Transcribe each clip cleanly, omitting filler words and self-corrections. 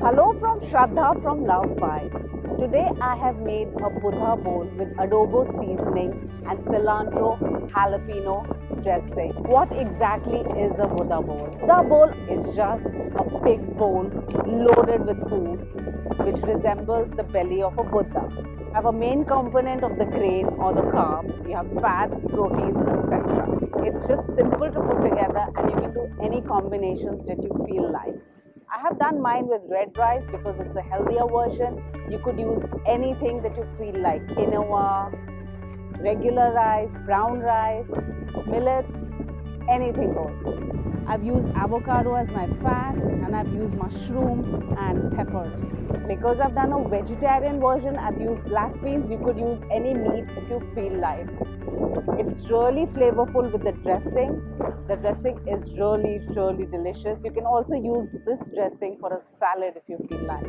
Hello from Shraddha from LoveBites. Today I have made a Buddha bowl with adobo seasoning and cilantro jalapeno dressing. What exactly is a Buddha bowl? Buddha bowl is just a big bowl loaded with food which resembles the belly of a Buddha. You have a main component of the grain or the carbs, you have fats, proteins, etc. It's just simple to put together and you can do any combinations that you feel like. I have done mine with red rice because it's a healthier version. You could use anything that you feel like: quinoa, regular rice, brown rice, millets, anything goes. I've used avocado as my fat and I've used mushrooms and peppers. Because I've done a vegetarian version, I've used black beans. You could use any meat if you feel like. It's really flavorful with the dressing. The dressing is really delicious. You can also use this dressing for a salad if you feel like.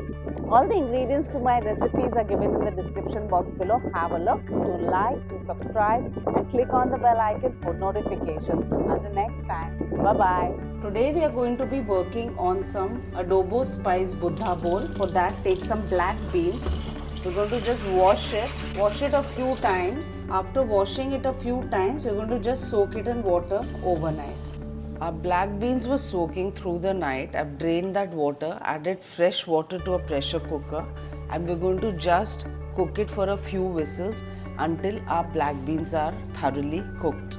All the ingredients to my recipes are given in the description box below. Have a look, do like, do subscribe and click on the bell icon for notifications. Until next time, bye-bye. Today we are going to be working on some adobo spice Buddha bowl. For that, take some black beans. We're going to just wash it a few times. After washing it a few times, we're going to just soak it in water overnight. Our black beans were soaking through the night. I've drained that water, added fresh water to a pressure cooker, and we're going to just cook it for a few whistles until our black beans are thoroughly cooked.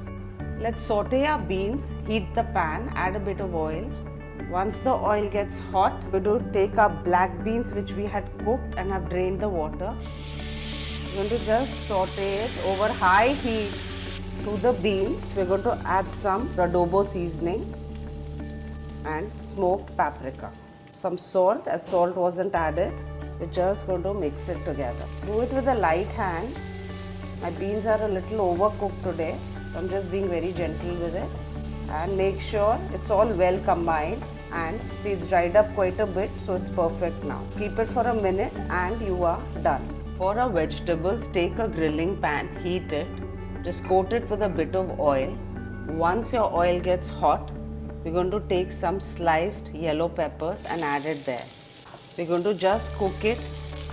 Let's saute our beans, heat the pan, add a bit of oil. Once the oil gets hot, we're going to take our black beans which we had cooked and have drained the water. We're going to just saute it over high heat to the beans. We're going to add some adobo seasoning and smoked paprika. Some salt, as salt wasn't added. We're just going to mix it together. Do it with a light hand. My beans are a little overcooked today, so I'm just being very gentle with it. And make sure it's all well combined. And see, it's dried up quite a bit, so it's perfect now. Keep it for a minute and you are done. For our vegetables, take a grilling pan, heat it, just coat it with a bit of oil. Once your oil gets hot, we're going to take some sliced yellow peppers and add it there. We're going to just cook it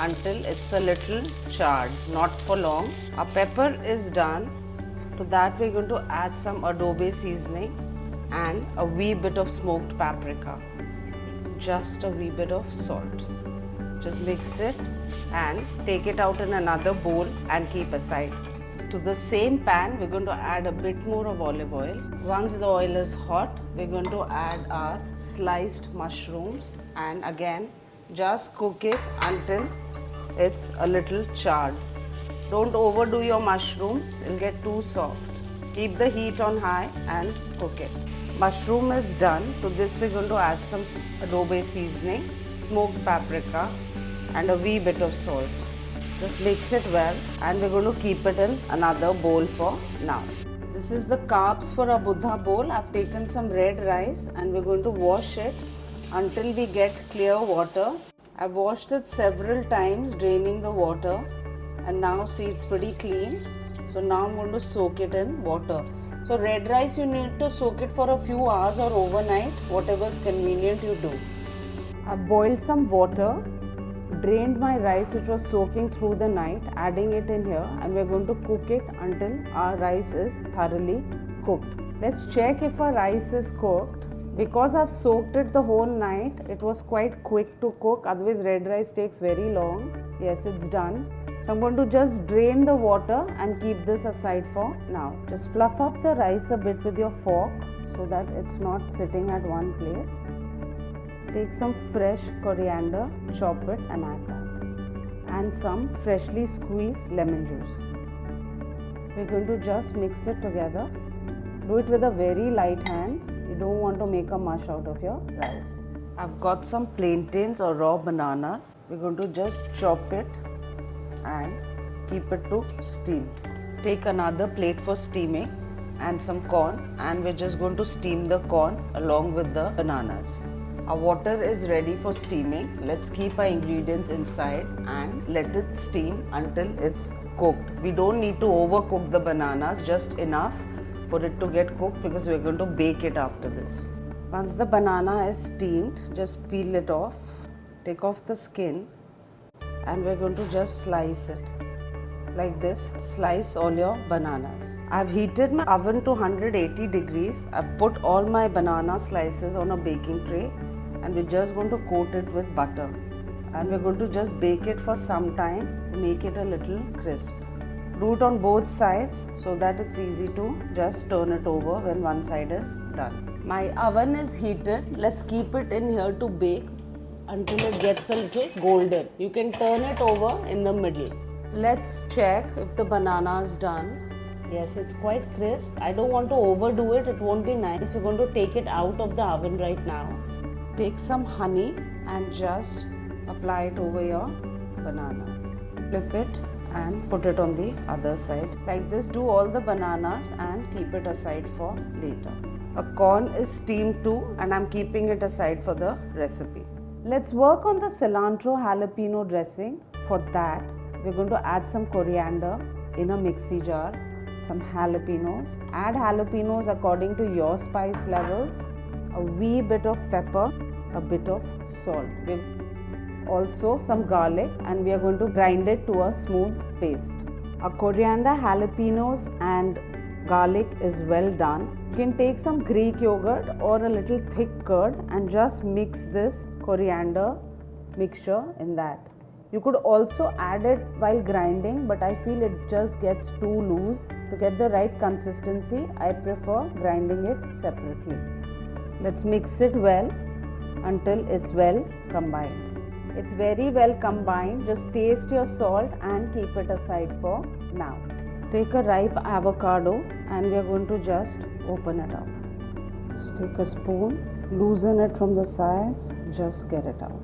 until it's a little charred, not for long. Our pepper is done. To that, we're going to add some adobo seasoning and a wee bit of smoked paprika, just a wee bit of salt. Just mix it and take it out in another bowl and keep aside. To the same pan, we're going to add a bit more of olive oil. Once the oil is hot, we're going to add our sliced mushrooms and again just cook it until it's a little charred. Don't overdo your mushrooms, it'll get too soft. Keep the heat on high and cook it. Mushroom is done. To this we're going to add some adobo seasoning, smoked paprika and a wee bit of salt. Just mix it well and we're going to keep it in another bowl for now. This is the carbs for a Buddha bowl. I've taken some red rice and we're going to wash it until we get clear water. I've washed it several times, draining the water, and now see it's pretty clean. So now I'm going to soak it in water. So red rice, you need to soak it for a few hours or overnight, whatever is convenient you do. I've boiled some water, drained my rice which was soaking through the night, adding it in here, and we're going to cook it until our rice is thoroughly cooked. Let's check if our rice is cooked. Because I've soaked it the whole night, it was quite quick to cook, otherwise red rice takes very long. Yes, it's done. So I'm going to just drain the water and keep this aside for now. Just fluff up the rice a bit with your fork so that it's not sitting at one place. Take some fresh coriander, chop it and add that. And some freshly squeezed lemon juice. We're going to just mix it together. Do it with a very light hand. You don't want to make a mush out of your rice. I've got some plantains or raw bananas. We're going to just chop it and keep it to steam. Take another plate for steaming and some corn, and we're just going to steam the corn along with the bananas. Our water is ready for steaming. Let's keep our ingredients inside and let it steam until it's cooked. We don't need to overcook the bananas, just enough for it to get cooked because we're going to bake it after this. Once the banana is steamed, just peel it off. Take off the skin and we're going to just slice it. Like this, slice all your bananas. I've heated my oven to 180 degrees. I've put all my banana slices on a baking tray and we're just going to coat it with butter. And we're going to just bake it for some time to make it a little crisp. Do it on both sides so that it's easy to just turn it over when one side is done. My oven is heated. Let's keep it in here to bake until it gets a little golden. You can turn it over in the middle. Let's check if the banana is done. Yes, it's quite crisp. I don't want to overdo it. It won't be nice. We're going to take it out of the oven right now. Take some honey and just apply it over your bananas. Flip it and put it on the other side. Like this, do all the bananas and keep it aside for later. A corn is steamed too and I'm keeping it aside for the recipe. Let's work on the cilantro jalapeno dressing. For that, we're going to add some coriander in a mixie jar, some jalapenos. Add jalapenos according to your spice levels, a wee bit of pepper, a bit of salt. Also some garlic, and we are going to grind it to a smooth paste. Our coriander, jalapenos and garlic is well done. You can take some Greek yogurt or a little thick curd and just mix this coriander mixture in that. You could also add it while grinding, but I feel it just gets too loose. To get the right consistency, I prefer grinding it separately. Let's mix it well until it's well combined. It's very well combined. Just taste your salt and keep it aside for now. Take a ripe avocado and we are going to just open it up. Just take a spoon, loosen it from the sides, just get it out.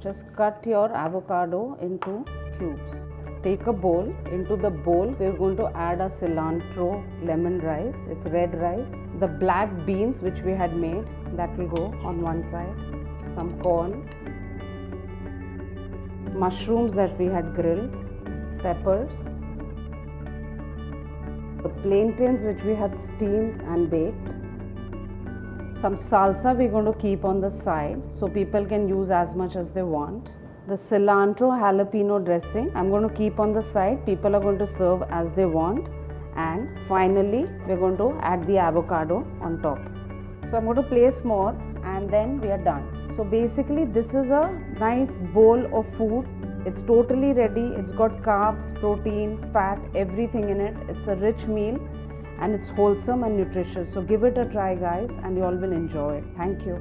Just cut your avocado into cubes. Take a bowl. Into the bowl, we are going to add a cilantro lemon rice. It's red rice. The black beans which we had made, that will go on one side. Some corn. Mushrooms that we had grilled. Peppers. The plantains which we had steamed and baked. Some salsa we're going to keep on the side so people can use as much as they want. The cilantro jalapeno dressing I'm going to keep on the side. People are going to serve as they want. And finally, we're going to add the avocado on top. So I'm going to place more and then we are done. So basically this is a nice bowl of food. It's totally ready. It's got carbs, protein, fat, everything in it. It's a rich meal. And it's wholesome and nutritious. So give it a try, guys, and you all will enjoy it. Thank you.